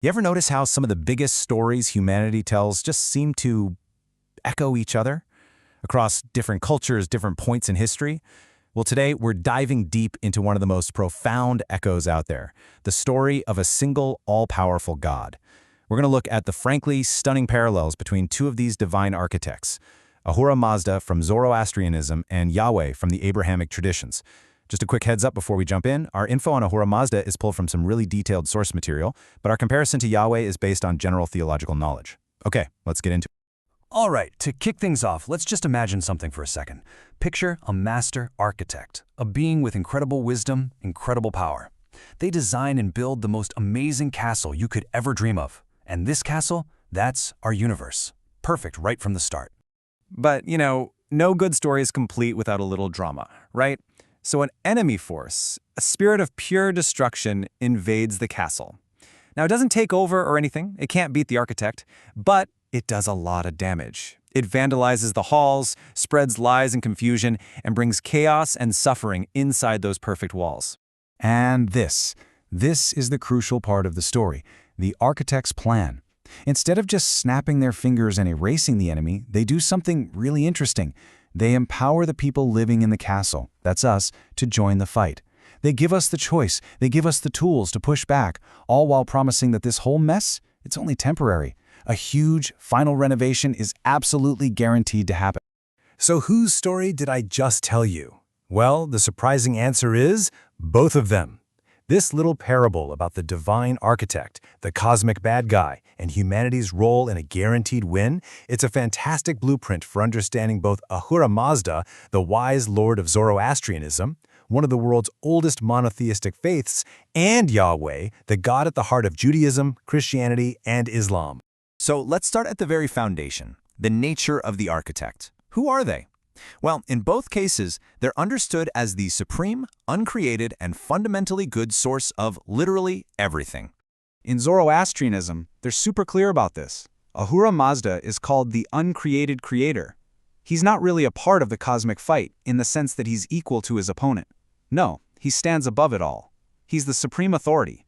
You ever notice how some of the biggest stories humanity tells just seem to echo each other across different cultures, different points in history? Well, today we're diving deep into one of the most profound echoes out there, the story of a single, all-powerful God. We're going to look at the frankly stunning parallels between two of these divine architects, Ahura Mazda from Zoroastrianism and Yahweh from the Abrahamic traditions. Just a quick heads up before we jump in, our info on Ahura Mazda is pulled from some really detailed source material, but our comparison to Yahweh is based on general theological knowledge. Okay, let's get into it. All right, to kick things off, let's just imagine something for a second. Picture a master architect, a being with incredible wisdom, incredible power. They design and build the most amazing castle you could ever dream of. And this castle, that's our universe. Perfect right from the start. But, no good story is complete without a little drama, right? So an enemy force, a spirit of pure destruction, invades the castle. Now, it doesn't take over or anything, it can't beat the architect, but it does a lot of damage. It vandalizes the halls, spreads lies and confusion, and brings chaos and suffering inside those perfect walls. And this is the crucial part of the story, the architect's plan. Instead of just snapping their fingers and erasing the enemy, they do something really interesting. They empower the people living in the castle, that's us, to join the fight. They give us the choice, they give us the tools to push back, all while promising that this whole mess, it's only temporary. A huge, final renovation is absolutely guaranteed to happen. So whose story did I just tell you? Well, the surprising answer is both of them. This little parable about the divine architect, the cosmic bad guy, and humanity's role in a guaranteed win, it's a fantastic blueprint for understanding both Ahura Mazda, the wise lord of Zoroastrianism, one of the world's oldest monotheistic faiths, and Yahweh, the God at the heart of Judaism, Christianity, and Islam. So let's start at the very foundation, the nature of the architect. Who are they? Well, in both cases, they're understood as the supreme, uncreated, and fundamentally good source of literally everything. In Zoroastrianism, they're super clear about this. Ahura Mazda is called the uncreated creator. He's not really a part of the cosmic fight in the sense that he's equal to his opponent. No, he stands above it all. He's the supreme authority.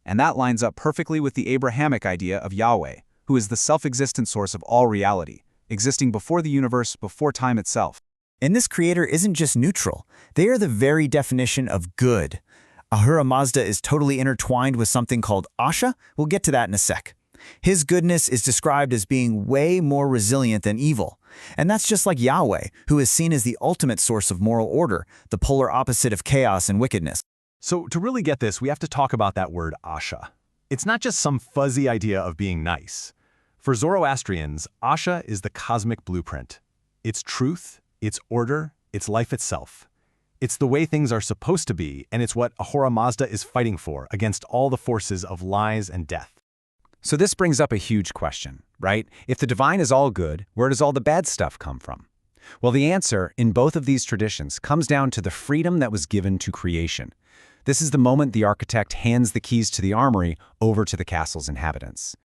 And that lines up perfectly with the Abrahamic idea of Yahweh, who is the self-existent source of all reality, existing before the universe, before time itself. And this creator isn't just neutral. They are the very definition of good. Ahura Mazda is totally intertwined with something called Asha. We'll get to that in a sec. His goodness is described as being way more resilient than evil. And that's just like Yahweh, who is seen as the ultimate source of moral order, the polar opposite of chaos and wickedness. So to really get this, we have to talk about that word Asha. It's not just some fuzzy idea of being nice. For Zoroastrians, Asha is the cosmic blueprint. It's truth, it's order, it's life itself. It's the way things are supposed to be, and it's what Ahura Mazda is fighting for against all the forces of lies and death. So this brings up a huge question, right? If the divine is all good, where does all the bad stuff come from? Well, the answer in both of these traditions comes down to the freedom that was given to creation. This is the moment the architect hands the keys to the armory over to the castle's inhabitants.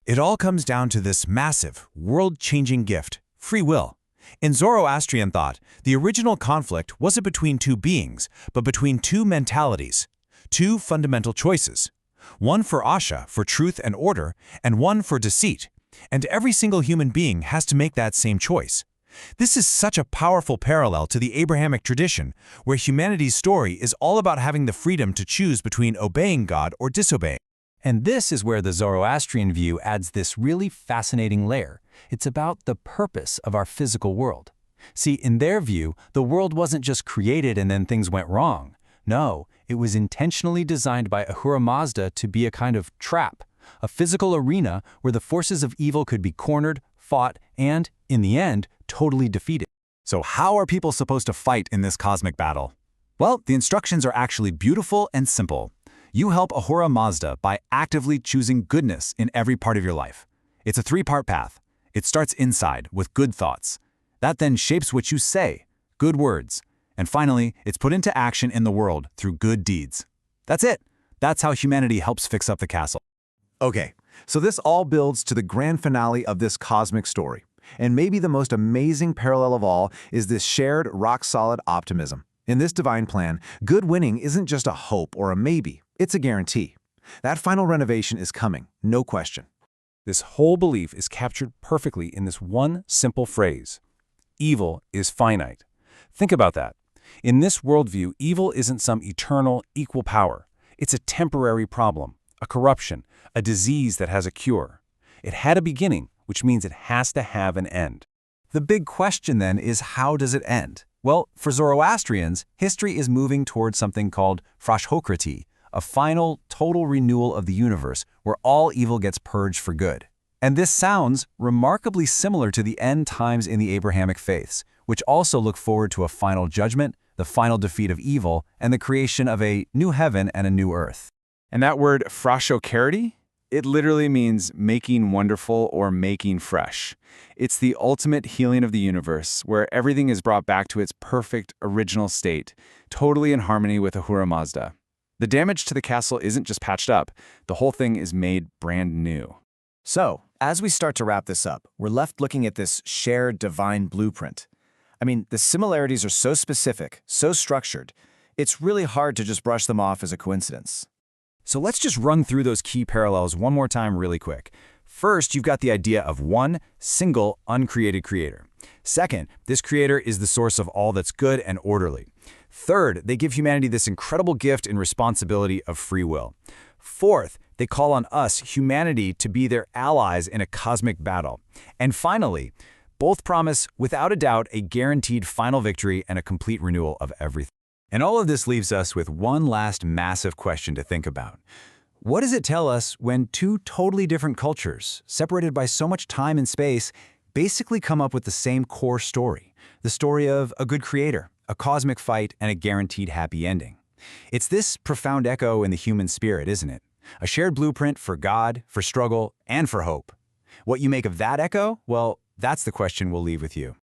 It all comes down to this massive, world-changing gift, free will. In Zoroastrian thought, the original conflict wasn't between two beings, but between two mentalities, two fundamental choices. One for Asha, for truth and order, and one for deceit. And every single human being has to make that same choice. This is such a powerful parallel to the Abrahamic tradition, where humanity's story is all about having the freedom to choose between obeying God or disobeying. And this is where the Zoroastrian view adds this really fascinating layer. It's about the purpose of our physical world. See, in their view, the world wasn't just created and then things went wrong. No, it was intentionally designed by Ahura Mazda to be a kind of trap, a physical arena where the forces of evil could be cornered, fought, and, in the end, totally defeated. So how are people supposed to fight in this cosmic battle? Well, the instructions are actually beautiful and simple. You help Ahura Mazda by actively choosing goodness in every part of your life. It's a three-part path. It starts inside with good thoughts. That then shapes what you say, good words. And finally, it's put into action in the world through good deeds. That's it. That's how humanity helps fix up the castle. Okay, so this all builds to the grand finale of this cosmic story. And maybe the most amazing parallel of all is this shared, rock-solid optimism. In this divine plan, good winning isn't just a hope or a maybe, it's a guarantee. That final renovation is coming, no question. This whole belief is captured perfectly in this one simple phrase: evil is finite. Think about that. In this worldview, evil isn't some eternal, equal power. It's a temporary problem, a corruption, a disease that has a cure. It had a beginning, which means it has to have an end. The big question then is, how does it end? Well, for Zoroastrians, history is moving towards something called frashokrati, a final, total renewal of the universe where all evil gets purged for good. And this sounds remarkably similar to the end times in the Abrahamic faiths, which also look forward to a final judgment, the final defeat of evil, and the creation of a new heaven and a new earth. And that word frashokarity? It literally means making wonderful or making fresh. It's the ultimate healing of the universe, where everything is brought back to its perfect original state, totally in harmony with Ahura Mazda. The damage to the castle isn't just patched up, the whole thing is made brand new. So, as we start to wrap this up, we're left looking at this shared divine blueprint. I mean, the similarities are so specific, so structured, it's really hard to just brush them off as a coincidence. So let's just run through those key parallels one more time really quick. First, you've got the idea of one single uncreated creator. Second, this creator is the source of all that's good and orderly. Third, they give humanity this incredible gift and responsibility of free will. Fourth, they call on us, humanity, to be their allies in a cosmic battle. And finally, both promise, without a doubt, a guaranteed final victory and a complete renewal of everything. And all of this leaves us with one last massive question to think about. What does it tell us when two totally different cultures, separated by so much time and space, basically come up with the same core story? The story of a good creator, a cosmic fight, and a guaranteed happy ending. It's this profound echo in the human spirit, isn't it? A shared blueprint for God, for struggle, and for hope. What you make of that echo? Well, that's the question we'll leave with you.